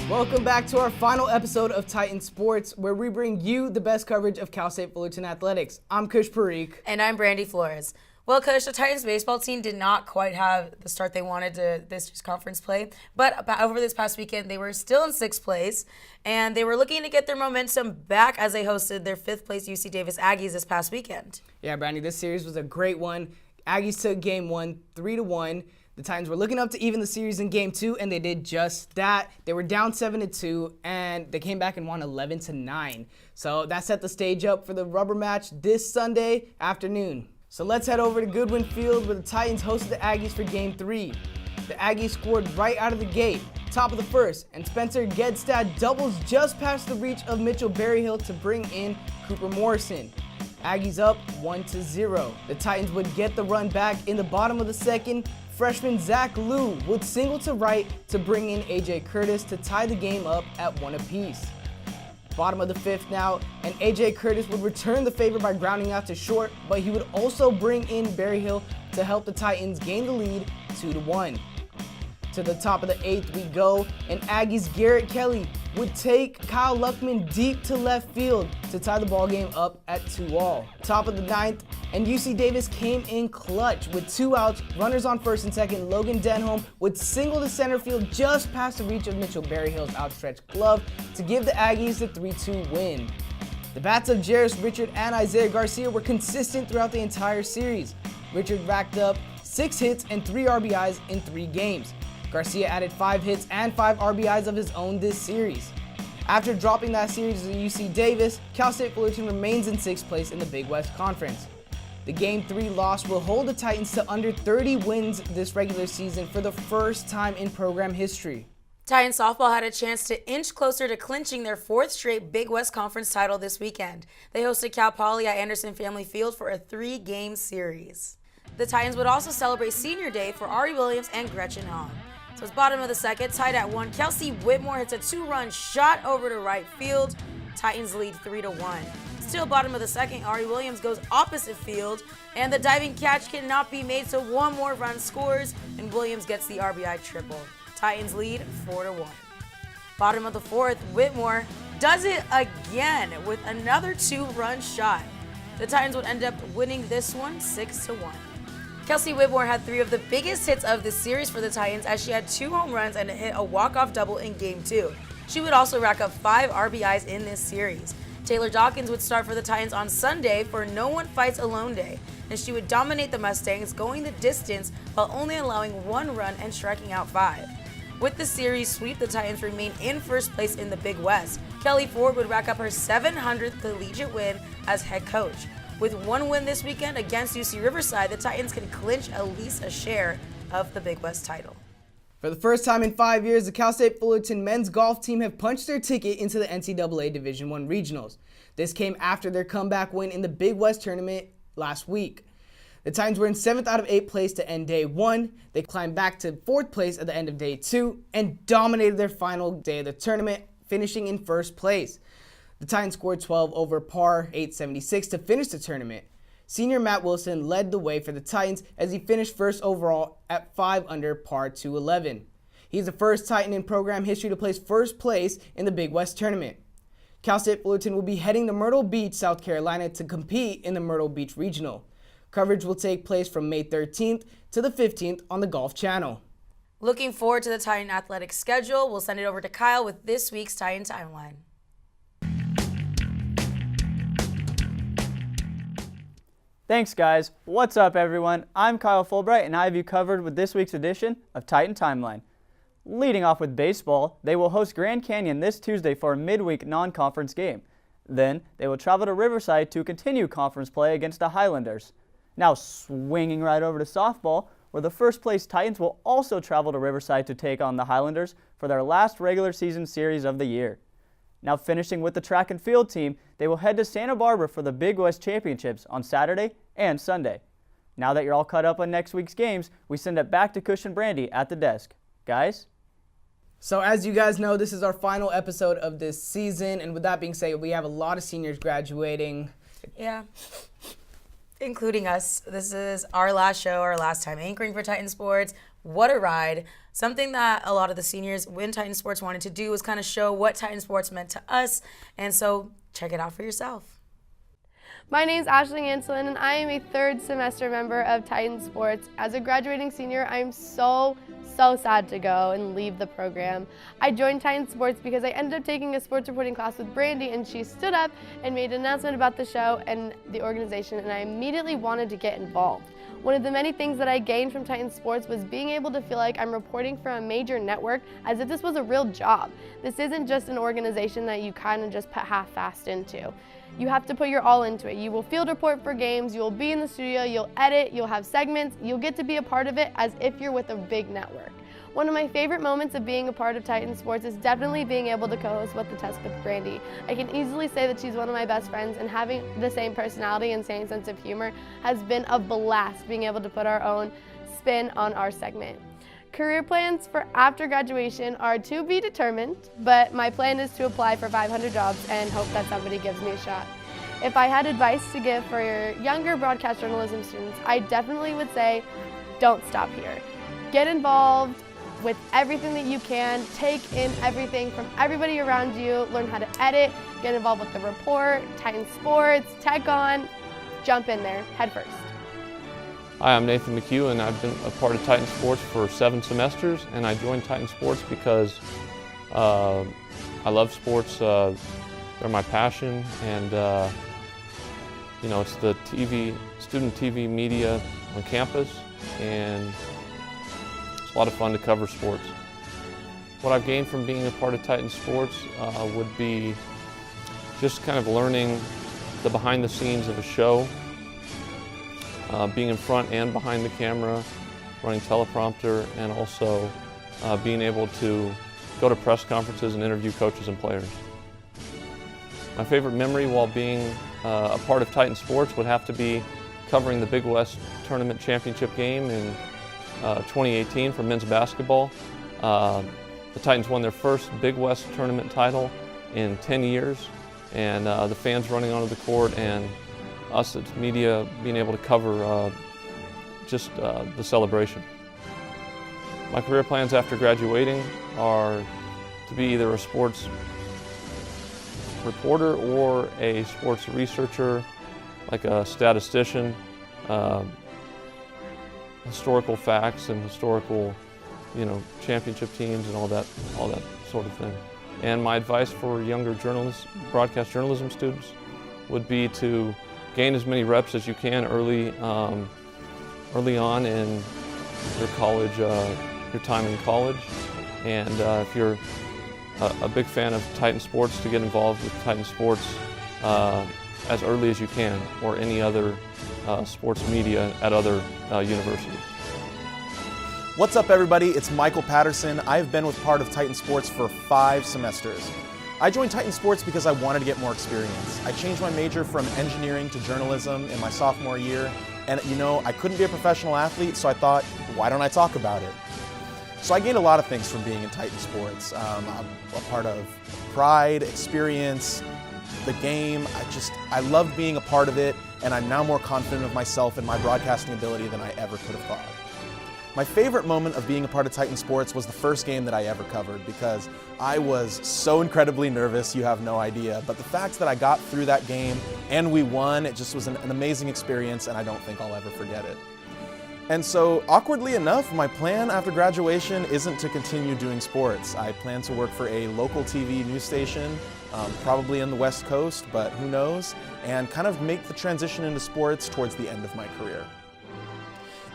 Welcome back to our final episode of Titan Sports, where we bring you the best coverage of Cal State Fullerton athletics. I'm Kush Parikh. And I'm Brandy Flores. Well, Kush, the Titans baseball team did not quite have the start they wanted to this year's conference play, but over this past weekend, they were still in sixth place, and they were looking to get their momentum back as they hosted their fifth place UC Davis Aggies this past weekend. Yeah, Brandy, this series was a great one. Aggies took game one, 3-1. The Titans were looking up to even the series in game two, and they did just that. They were down 7-2, and they came back and won 11-9. So that set the stage up for the rubber match this Sunday afternoon. So let's head over to Goodwin Field, where the Titans hosted the Aggies for game three. The Aggies scored right out of the gate, top of the first, and Spencer Gedstad doubles just past the reach of Mitchell Berryhill to bring in Cooper Morrison. Aggies up 1-0. The Titans would get the run back in the bottom of the second. Freshman Zach Liu would single to right to bring in A.J. Curtis to tie the game up at 1 apiece. Bottom of the fifth now, and A.J. Curtis would return the favor by grounding out to short, but he would also bring in Berryhill to help the Titans gain the lead 2-1. To the top of the eighth we go, and Aggies' Garrett Kelly would take Kyle Luckman deep to left field to tie the ballgame up at 2-all. Top of the ninth, and UC Davis came in clutch with 2 outs, runners on first and second. Logan Denholm would single to center field just past the reach of Mitchell Berryhill's outstretched glove to give the Aggies the 3-2 win. The bats of Jairus Richard and Isaiah Garcia were consistent throughout the entire series. Richard racked up 6 hits and 3 RBIs in 3 games. Garcia added 5 hits and 5 RBIs of his own this series. After dropping that series to UC Davis, Cal State Fullerton remains in 6th place in the Big West Conference. The Game 3 loss will hold the Titans to under 30 wins this regular season for the first time in program history. Titans softball had a chance to inch closer to clinching their 4th straight Big West Conference title this weekend. They hosted Cal Poly at Anderson Family Field for a 3-game series. The Titans would also celebrate Senior Day for Ari Williams and Gretchen Hahn. So it's bottom of the second, tied at 1. Kelsey Whitmore hits a 2-run shot over to right field. Titans lead 3-1. Still bottom of the second, Ari Williams goes opposite field, and the diving catch cannot be made, so 1 more run scores, and Williams gets the RBI triple. Titans lead 4-1. Bottom of the fourth, Whitmore does it again with another 2-run shot. The Titans would end up winning this one 6-1. Kelsey Whitmore had 3 of the biggest hits of the series for the Titans, as she had 2 home runs and hit a walk-off double in Game 2. She would also rack up 5 RBIs in this series. Taylor Dawkins would start for the Titans on Sunday for No One Fights Alone Day, and she would dominate the Mustangs, going the distance while only allowing 1 run and striking out 5. With the series sweep, the Titans remain in first place in the Big West. Kelly Ford would rack up her 700th collegiate win as head coach. With 1 win this weekend against UC Riverside, the Titans can clinch at least a share of the Big West title. For the first time in 5 years, the Cal State Fullerton men's golf team have punched their ticket into the NCAA Division I Regionals. This came after their comeback win in the Big West tournament last week. The Titans were in 7th out of 8th place to end day 1. They climbed back to 4th place at the end of day 2 and dominated their final day of the tournament, finishing in 1st place. The Titans scored 12 over par, 876 to finish the tournament. Senior Matt Wilson led the way for the Titans as he finished first overall at 5 under par 211. He's the first Titan in program history to place first place in the Big West tournament. Cal State Fullerton will be heading to Myrtle Beach, South Carolina to compete in the Myrtle Beach Regional. Coverage will take place from May 13th to the 15th on the Golf Channel. Looking forward to the Titan athletic schedule. We'll send it over to Kyle with this week's Titan Timeline. Thanks, guys. What's up, everyone? I'm Kyle Fulbright, and I have you covered with this week's edition of Titan Timeline. Leading off with baseball, they will host Grand Canyon this Tuesday for a midweek non-conference game. Then, they will travel to Riverside to continue conference play against the Highlanders. Now, swinging right over to softball, where the first-place Titans will also travel to Riverside to take on the Highlanders for their last regular season series of the year. Now finishing with the track and field team, they will head to Santa Barbara for the Big West Championships on Saturday and Sunday. Now that you're all caught up on next week's games, we send it back to Kush and Brandy at the desk. Guys? So as you guys know, this is our final episode of this season, and with that being said, we have a lot of seniors graduating. Yeah, including us. This is our last show, our last time anchoring for Titan Sports. What a ride. Something that a lot of the seniors in Titan Sports wanted to do was kind of show what Titan Sports meant to us, and so check it out for yourself. My name is Ashley Anselin, and I am a third semester member of Titan Sports. As a graduating senior, I am so sad to go and leave the program. I joined Titan Sports because I ended up taking a sports reporting class with Brandy, and she stood up and made an announcement about the show and the organization, and I immediately wanted to get involved. One of the many things that I gained from Titan Sports was being able to feel like I'm reporting for a major network as if this was a real job. This isn't just an organization that you kind of just put half-assed into. You have to put your all into it. You will field report for games, you will be in the studio, you'll edit, you'll have segments, you'll get to be a part of it as if you're with a big network. One of my favorite moments of being a part of Titan Sports is definitely being able to co-host What the Test with Brandy. I can easily say that she's one of my best friends, and having the same personality and same sense of humor has been a blast being able to put our own spin on our segment. Career plans for after graduation are to be determined, but my plan is to apply for 500 jobs and hope that somebody gives me a shot. If I had advice to give for your younger broadcast journalism students, I definitely would say, don't stop here. Get involved with everything that you can, take in everything from everybody around you, learn how to edit, get involved with the report, Titan Sports, Tech On, jump in there, head first. Hi, I'm Nathan McHugh, and I've been a part of Titan Sports for 7 semesters, and I joined Titan Sports because I love sports. They're my passion, and it's the student TV media on campus, and it's a lot of fun to cover sports. What I've gained from being a part of Titan Sports would be just kind of learning the behind the scenes of a show, being in front and behind the camera, running teleprompter, and also being able to go to press conferences and interview coaches and players. My favorite memory while being a part of Titan Sports would have to be covering the Big West Tournament Championship game in 2018 for men's basketball. The Titans won their first Big West Tournament title in 10 years, and the fans running onto the court and us as media being able to cover just the celebration. My career plans after graduating are to be either a sports reporter or a sports researcher, like a statistician, historical facts and historical, championship teams and all that sort of thing. And my advice for younger broadcast journalism students would be to gain as many reps as you can early on in your college, your time in college. And if you're a big fan of Titan Sports, to get involved with Titan Sports as early as you can, or any other sports media at other universities. What's up, everybody? It's Michael Patterson. I've been with part of Titan Sports for 5 semesters. I joined Titan Sports because I wanted to get more experience. I changed my major from engineering to journalism in my sophomore year, and I couldn't be a professional athlete, so I thought, why don't I talk about it? So I gained a lot of things from being in Titan Sports. I'm a part of pride, experience, the game. I loved being a part of it, and I'm now more confident of myself and my broadcasting ability than I ever could have thought. My favorite moment of being a part of Titan Sports was the first game that I ever covered, because I was so incredibly nervous, you have no idea. But the fact that I got through that game and we won, it just was an amazing experience, and I don't think I'll ever forget it. And so, awkwardly enough, my plan after graduation isn't to continue doing sports. I plan to work for a local TV news station, probably in the West Coast, but who knows, and kind of make the transition into sports towards the end of my career.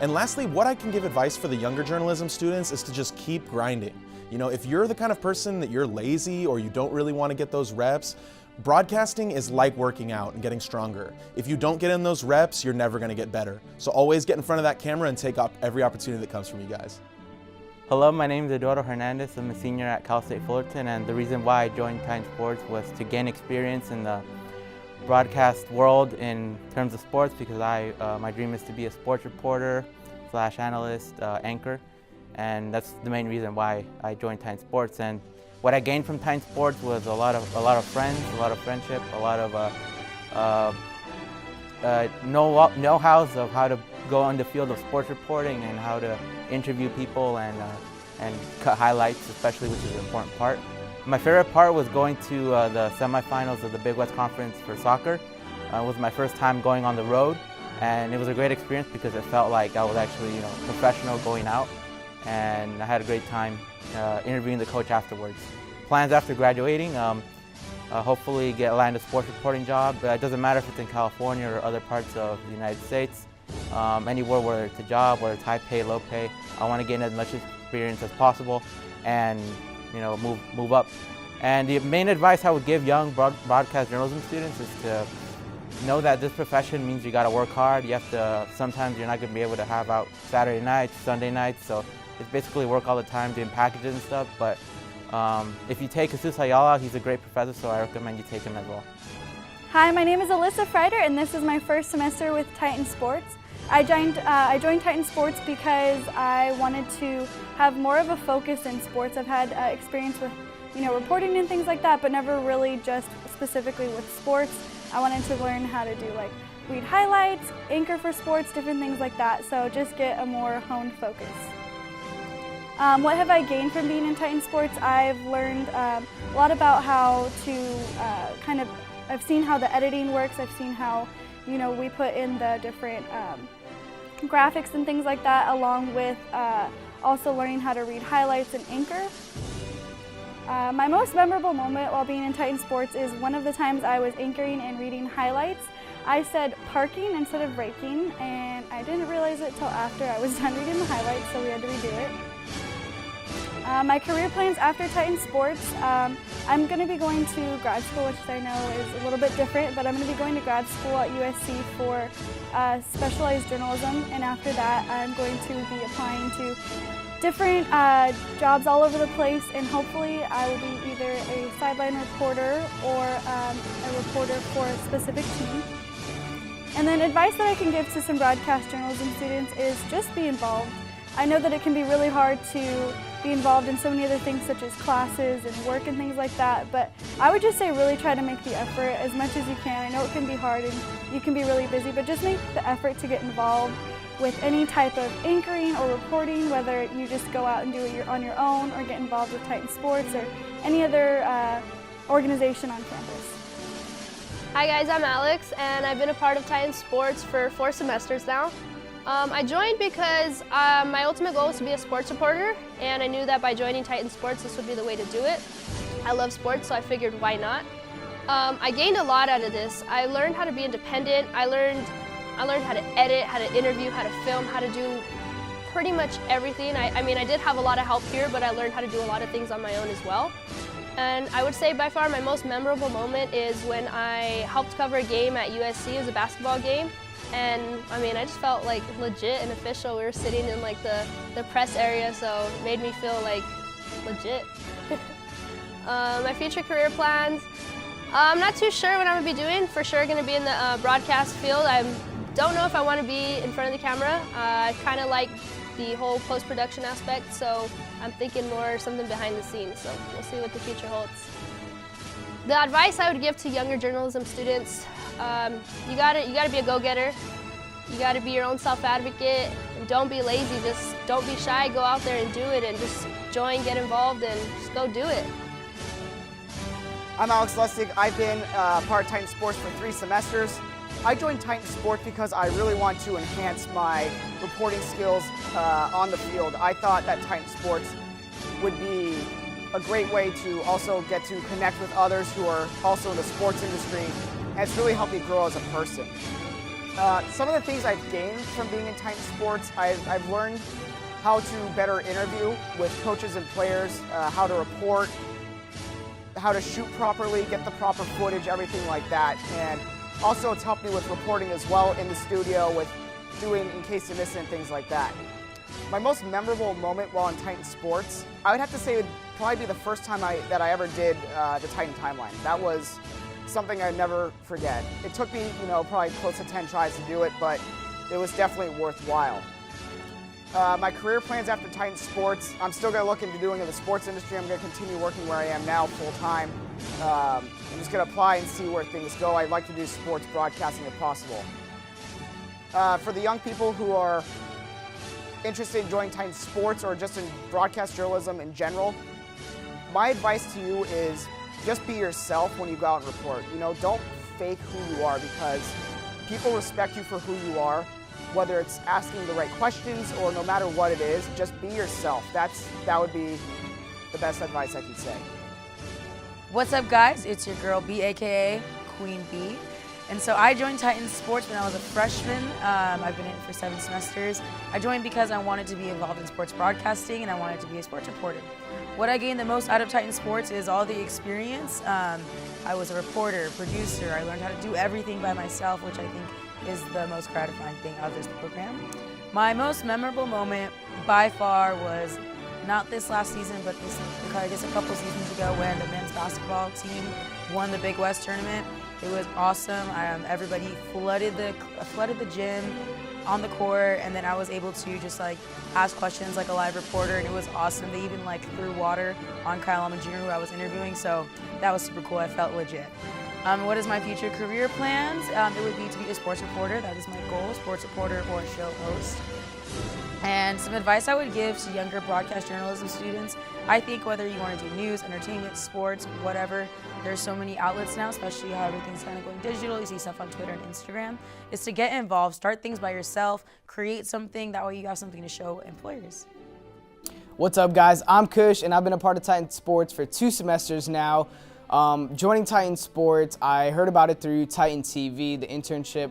And lastly, what I can give advice for the younger journalism students is to just keep grinding. If you're the kind of person that you're lazy or you don't really want to get those reps, broadcasting is like working out and getting stronger. If you don't get in those reps, you're never going to get better. So always get in front of that camera and take up every opportunity that comes from you guys. Hello, my name is Eduardo Hernandez. I'm a senior at Cal State Fullerton, and the reason why I joined Titan Sports was to gain experience in the broadcast world in terms of sports, because my dream is to be a sports reporter / analyst, anchor, and that's the main reason why I joined Titan Sports. And what I gained from Titan Sports was a lot of friends, a lot of friendship, a lot of know-hows of how to go on the field of sports reporting and how to interview people and and cut highlights, especially, which is an important part. My favorite part was going to the semifinals of the Big West Conference for soccer. It was my first time going on the road, and it was a great experience because it felt like I was actually, professional going out, and I had a great time interviewing the coach afterwards. Plans after graduating, hopefully land a sports reporting job. It doesn't matter if it's in California or other parts of the United States. Anywhere, whether it's a job, whether it's high pay, low pay, I want to gain as much experience as possible and move up. And the main advice I would give young broadcast journalism students is to know that this profession means you got to work hard. Sometimes you're not going to be able to have out Saturday nights, Sunday nights, so it's basically work all the time doing packages and stuff. But if you take Jesus Ayala, he's a great professor, so I recommend you take him as well. Hi, my name is Alyssa Freider, and this is my first semester with Titan Sports. I joined Titan Sports because I wanted to have more of a focus in sports. I've had experience with, reporting and things like that, but never really just specifically with sports. I wanted to learn how to do read highlights, anchor for sports, different things like that. So just get a more honed focus. What have I gained from being in Titan Sports? I've learned a lot about how to I've seen how the editing works. I've seen how, we put in the different graphics and things like that, along with also learning how to read highlights and anchor. My most memorable moment while being in Titan Sports is one of the times I was anchoring and reading highlights. I said parking instead of braking, and I didn't realize it till after I was done reading the highlights, so we had to redo it. My career plans after Titan Sports, I'm going to be going to grad school, which I know is a little bit different, but I'm going to be going to grad school at USC for specialized journalism, and after that I'm going to be applying to different jobs all over the place, and hopefully I will be either a sideline reporter or a reporter for a specific team. And then advice that I can give to some broadcast journalism students is just be involved. I know that it can be really hard to be involved in so many other things such as classes and work and things like that, but I would just say really try to make the effort as much as you can. I know it can be hard and you can be really busy, but just make the effort to get involved with any type of anchoring or reporting, whether you just go out and do it on your own or get involved with Titan Sports or any other organization on campus. Hi guys, I'm Alex, and I've been a part of Titan Sports for 4 semesters now. I joined because my ultimate goal was to be a sports reporter, and I knew that by joining Titan Sports this would be the way to do it. I love sports, so I figured why not. I gained a lot out of this. I learned how to be independent. I learned how to edit, how to interview, how to film, how to do pretty much everything. I mean, I did have a lot of help here, but I learned how to do a lot of things on my own as well. And I would say by far my most memorable moment is when I helped cover a game at USC. It was a basketball game. And I mean, I just felt like legit and official. We were sitting in like the press area, so it made me feel like legit. My future career plans, I'm not too sure what I'm gonna be doing. For sure gonna be in the broadcast field. I don't know if I wanna be in front of the camera. I kinda like the whole post-production aspect, so I'm thinking more something behind the scenes, so we'll see what the future holds. The advice I would give to younger journalism students, you gotta be a go-getter. You gotta be your own self-advocate, and don't be lazy. Just don't be shy. Go out there and do it, and just join, get involved, and just go do it. I'm Alex Lustig. I've been part of Titan Sports for 3 semesters. I joined Titan Sports because I really want to enhance my reporting skills on the field. I thought that Titan Sports would be a great way to also get to connect with others who are also in the sports industry, and it's really helped me grow as a person. Some of the things I've gained from being in Titan Sports, I've learned how to better interview with coaches and players, how to report, how to shoot properly, get the proper footage, everything like that. And also it's helped me with reporting as well in the studio, with doing in case you miss it and things like that. My most memorable moment while in Titan Sports, I would have to say it would probably be the first time that I ever did the Titan Timeline. That was something I'd never forget. It took me, probably close to 10 tries to do it, but it was definitely worthwhile. My career plans after Titan Sports, I'm still going to look into doing in the sports industry. I'm going to continue working where I am now full-time. I'm just going to apply and see where things go. I'd like to do sports broadcasting if possible. For the young people who are interested in joining Titan Sports or just in broadcast journalism in general, my advice to you is just be yourself when you go out and report. You know, don't fake who you are, because people respect you for who you are, whether it's asking the right questions or no matter what it is, just be yourself. That would be the best advice I can say. What's up, guys? It's your girl B, aka Queen B. And so I joined Titan Sports when I was a freshman. I've been in it for 7 semesters. I joined because I wanted to be involved in sports broadcasting and I wanted to be a sports reporter. What I gained the most out of Titan Sports is all the experience. I was a reporter, producer. I learned how to do everything by myself, which I think is the most gratifying thing out of this program. My most memorable moment by far was not this last season, but this, I guess, a couple seasons ago when the men's basketball team won the Big West tournament. It was awesome. Everybody flooded the gym on the court, and then I was able to just like ask questions like a live reporter, and it was awesome. They even like threw water on Kyle Almond Jr., who I was interviewing, so that was super cool. I felt legit. What is my future career plans? It would be to be a sports reporter. That is my goal, sports reporter or show host. And some advice I would give to younger broadcast journalism students, I think whether you want to do news, entertainment, sports, whatever, there's so many outlets now, especially how everything's kind of going digital. You see stuff on Twitter and Instagram. Is to get involved, start things by yourself, create something, that way you have something to show employers. What's up, guys? I'm Kush, and I've been a part of Titan Sports for 2 semesters now. Joining Titan Sports, I heard about it through Titan TV, the internship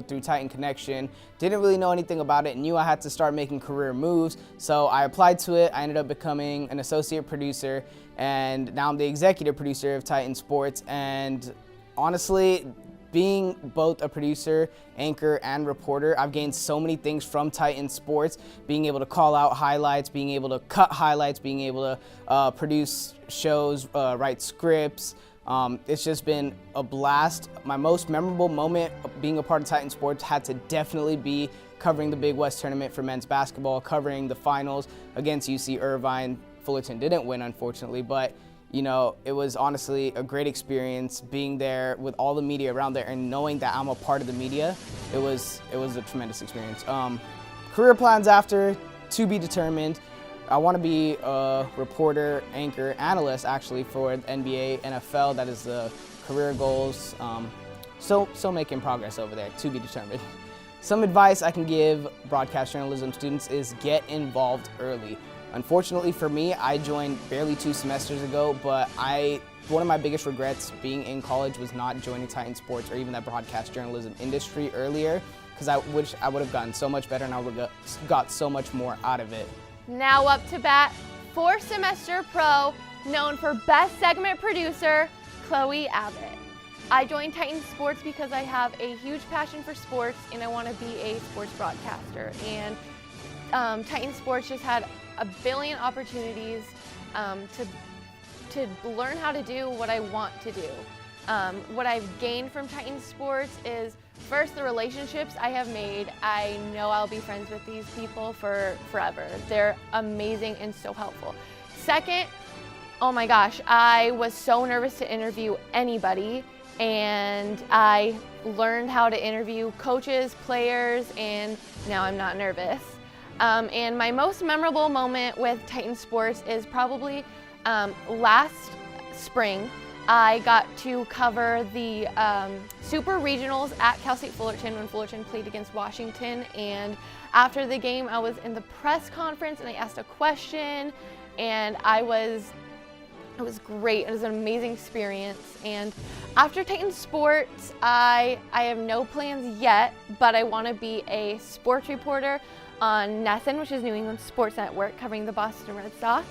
through Titan Connection. Didn't really know anything about it, knew I had to start making career moves, so I applied to it. I ended up becoming an associate producer, and now I'm the executive producer of Titan Sports. And honestly, being both a producer, anchor, and reporter, I've gained so many things from Titan Sports, being able to call out highlights, being able to cut highlights, being able to produce shows, write scripts. It's just been a blast. My most memorable moment of being a part of Titan Sports had to definitely be covering the Big West tournament for men's basketball, covering the finals against UC Irvine. Fullerton didn't win, unfortunately, but you know, it was honestly a great experience being there with all the media around there and knowing that I'm a part of the media. It was a tremendous experience. Career plans after, to be determined. I want to be a reporter, anchor, analyst actually for NBA, NFL. That is the career goals. Still making progress over there, to be determined. Some advice I can give broadcast journalism students is get involved early. Unfortunately for me, I joined barely 2 semesters ago, but one of my biggest regrets being in college was not joining Titan Sports or even that broadcast journalism industry earlier, because I wish I would have gotten so much better and I would have got so much more out of it. Now up to bat, 4-semester pro, known for best segment producer, Chloe Abbott. I joined Titan Sports because I have a huge passion for sports and I want to be a sports broadcaster. And Titan Sports just had a billion opportunities to learn how to do what I want to do. What I've gained from Titan Sports is, first, the relationships I have made. I know I'll be friends with these people for forever. They're amazing and so helpful. Second, oh my gosh, I was so nervous to interview anybody, and I learned how to interview coaches, players, and now I'm not nervous. And my most memorable moment with Titan Sports is probably last spring. I got to cover the Super Regionals at Cal State Fullerton when Fullerton played against Washington. And after the game, I was in the press conference and I asked a question, and it was great. It was an amazing experience. And after Titan Sports, I have no plans yet, but I want to be a sports reporter on NESN, which is New England Sports Network, covering the Boston Red Sox.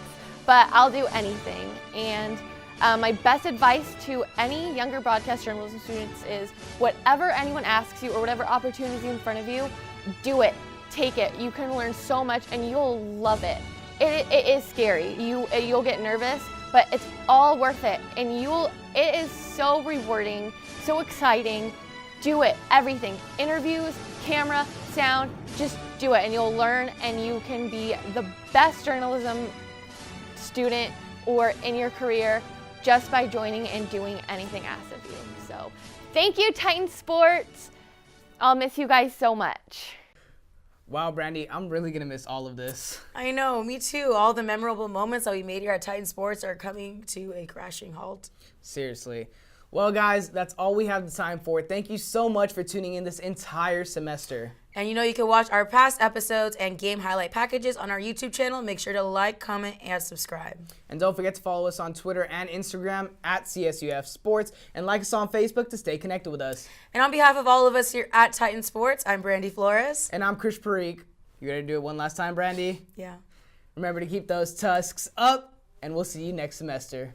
But I'll do anything. And my best advice to any younger broadcast journalism students is, whatever anyone asks you or whatever opportunity is in front of you, do it. Take it. You can learn so much and you'll love it. It is scary. You'll get nervous, but it's all worth it. And it is so rewarding, so exciting. Do it. Everything. Interviews, camera, sound, just do it and you'll learn, and you can be the best journalism student or in your career just by joining and doing anything asked of you. So thank you, Titan Sports. I'll miss you guys so much. Wow, Brandy, I'm really going to miss all of this. I know, me too. All the memorable moments that we made here at Titan Sports are coming to a crashing halt. Seriously. Well, guys, that's all we have the time for. Thank you so much for tuning in this entire semester. And you can watch our past episodes and game highlight packages on our YouTube channel. Make sure to like, comment, and subscribe. And don't forget to follow us on Twitter and Instagram at CSUF Sports, and like us on Facebook to stay connected with us. And on behalf of all of us here at Titan Sports, I'm Brandy Flores. And I'm Kush. You ready to do it one last time, Brandy? Yeah. Remember to keep those tusks up, and we'll see you next semester.